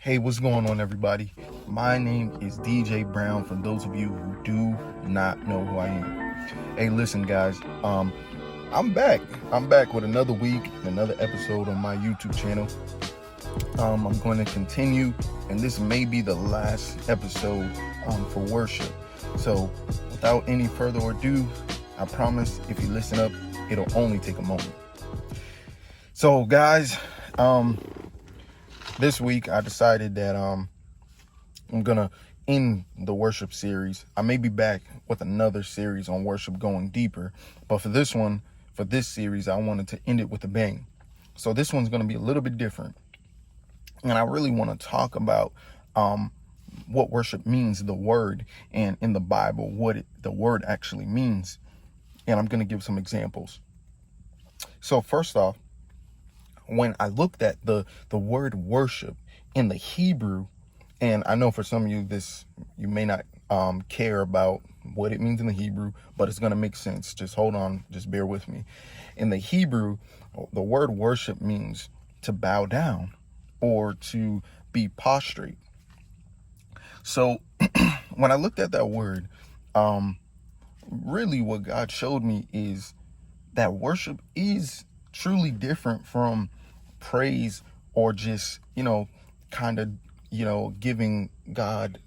Hey, what's going on, everybody? My name is DJ Brown, for those of you who do not know who I am. Hey, listen, guys, I'm back. I'm back with another week, another episode on my YouTube channel. I'm going to continue, and this may be the last episode for worship. So, without any further ado, I promise if you listen up, it'll only take a moment. So, guys, this week I decided that I'm gonna end the worship series. I may be back with another series on worship going deeper, but for this series, I wanted to end it with a bang. So this one's gonna be a little bit different, and I really want to talk about what worship means, the word, and in the Bible, the word actually means. And I'm gonna give some examples. So first off, when I looked at the word worship in the Hebrew, and I know for some of you you may not care about what it means in the Hebrew, but it's going to make sense. Just hold on, just bear with me. In the Hebrew, the word worship means to bow down or to be prostrate. So when I looked at that word, really what God showed me is that worship is truly different from praise or just, kind of, giving God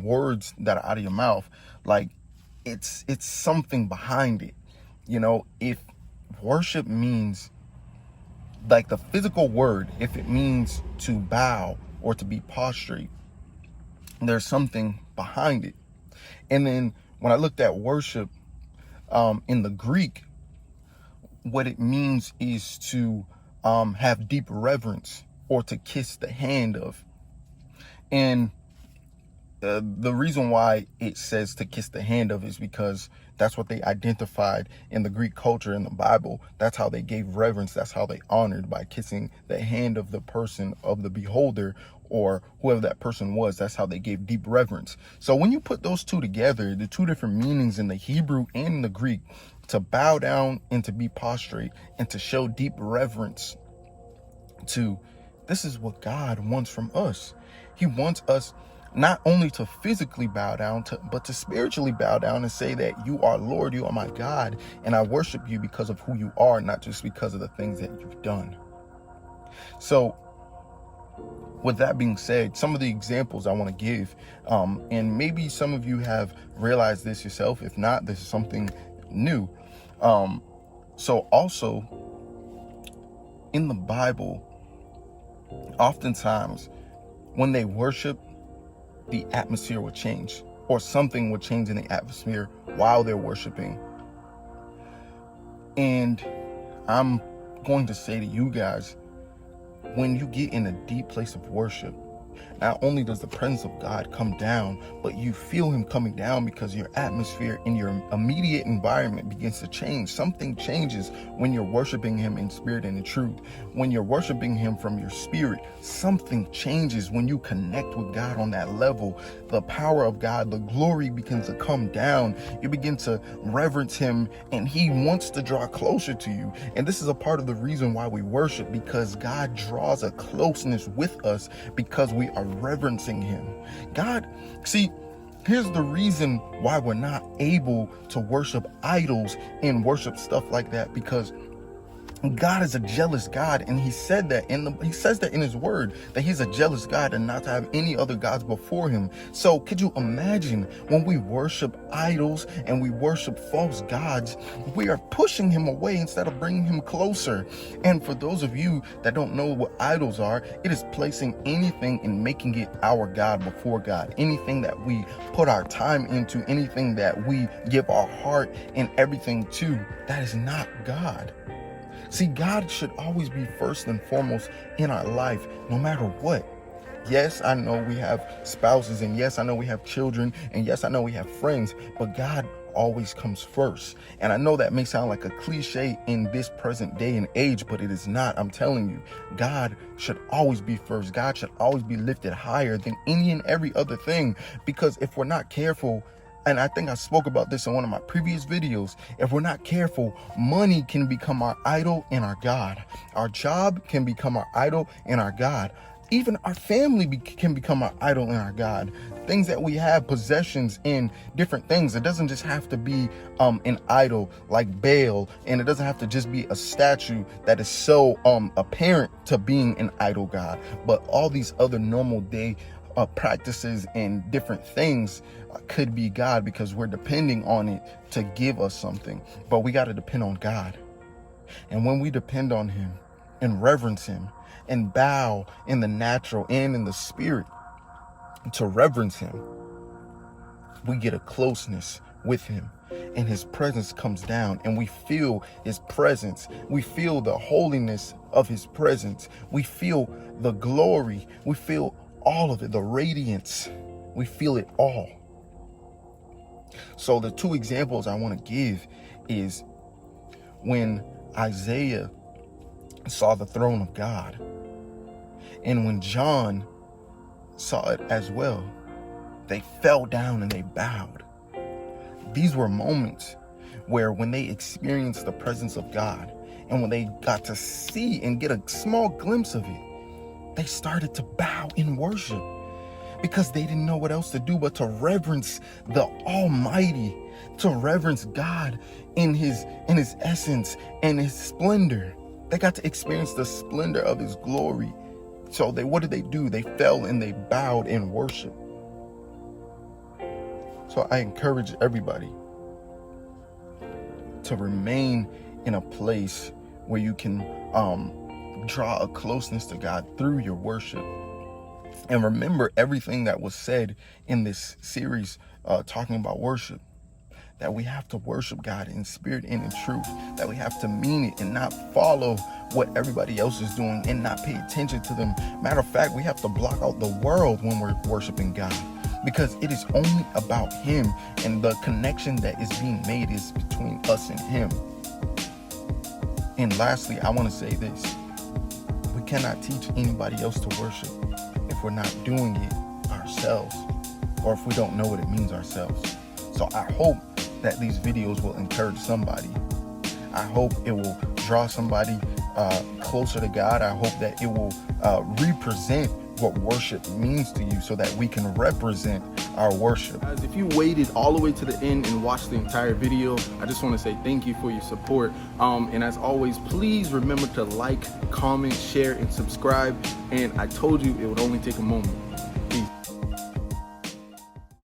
words that are out of your mouth. Like it's something behind it. If worship means, like, the physical word, if it means to bow or to be prostrate, there's something behind it. And then when I looked at worship in the Greek, what it means is to have deep reverence or to kiss the hand of. And the reason why it says to kiss the hand of is because that's what they identified in the Greek culture in the Bible. That's how they gave reverence. That's how they honored, by kissing the hand of the person, of the beholder, or whoever that person was. That's how they gave deep reverence. So when you put those two together, the two different meanings in the Hebrew and in the Greek, to bow down and to be prostrate and to show deep reverence to, this is what God wants from us. He wants us not only to physically bow down, but to spiritually bow down and say that you are Lord, you are my God, and I worship you because of who you are, not just because of the things that you've done. So with that being said, some of the examples I want to give, and maybe some of you have realized this yourself. If not, this is something new. So also in the Bible, oftentimes when they worship, the atmosphere will change, or something will change in the atmosphere while they're worshiping. And I'm going to say to you guys, when you get in a deep place of worship, not only does the presence of God come down, but you feel him coming down because your atmosphere in your immediate environment begins to change. Something changes when you're worshiping him in spirit and in truth. When you're worshiping him from your spirit, something changes when you connect with God on that level. The power of God, the glory begins to come down. You begin to reverence him, and he wants to draw closer to you. And this is a part of the reason why we worship, because God draws a closeness with us because we are reverencing him. Here's the reason why we're not able to worship idols and worship stuff like that, because God is a jealous God, and he says that in his word, that he's a jealous God and not to have any other gods before him. So could you imagine when we worship idols and we worship false gods, we are pushing him away instead of bringing him closer. And for those of you that don't know what idols are, it is placing anything and making it our God before God. Anything that we put our time into, anything that we give our heart and everything to, that is not God. See, God should always be first and foremost in our life, no matter what. Yes, I know we have spouses, and yes, I know we have children, and yes, I know we have friends, but God always comes first. And I know that may sound like a cliche in this present day and age, but it is not. I'm telling you, God should always be first. God should always be lifted higher than any and every other thing, because if we're not careful, and I think I spoke about this in one of my previous videos, if we're not careful, money can become our idol and our God. Our job can become our idol and our God. Even our family can become our idol and our God. Things that we have, possessions in different things. It doesn't just have to be an idol like Baal, and it doesn't have to just be a statue that is so apparent to being an idol God. But all these other normal day practices and different things could be God, because we're depending on it to give us something. But we got to depend on God. And when we depend on him and reverence him and bow in the natural and in the spirit to reverence him, we get a closeness with him, and his presence comes down, and we feel his presence. We feel the holiness of his presence. We feel the glory. We feel all of it, the radiance. We feel it all. So the two examples I want to give is when Isaiah saw the throne of God, and when John saw it as well, they fell down and they bowed. These were moments where when they experienced the presence of God, and when they got to see and get a small glimpse of it, they started to bow in worship, because they didn't know what else to do but to reverence the Almighty, to reverence God in his essence and his splendor. They got to experience the splendor of his glory. So what did they do? They fell and they bowed in worship. So I encourage everybody to remain in a place where you can draw a closeness to God through your worship. And remember everything that was said in this series talking about worship, that we have to worship God in spirit and in truth, that we have to mean it and not follow what everybody else is doing and not pay attention to them. Matter of fact, we have to block out the world when we're worshiping God, because it is only about him, and the connection that is being made is between us and him. And lastly, I want to say this: we cannot teach anybody else to worship if we're not doing it ourselves, or if we don't know what it means ourselves. So I hope that these videos will encourage somebody. I hope it will draw somebody closer to God. I hope that it will represent what worship means to you, so that we can represent our worship. Guys, if you waited all the way to the end and watched the entire video, I just want to say thank you for your support. And as always, please remember to like, comment, share, and subscribe. And I told you it would only take a moment.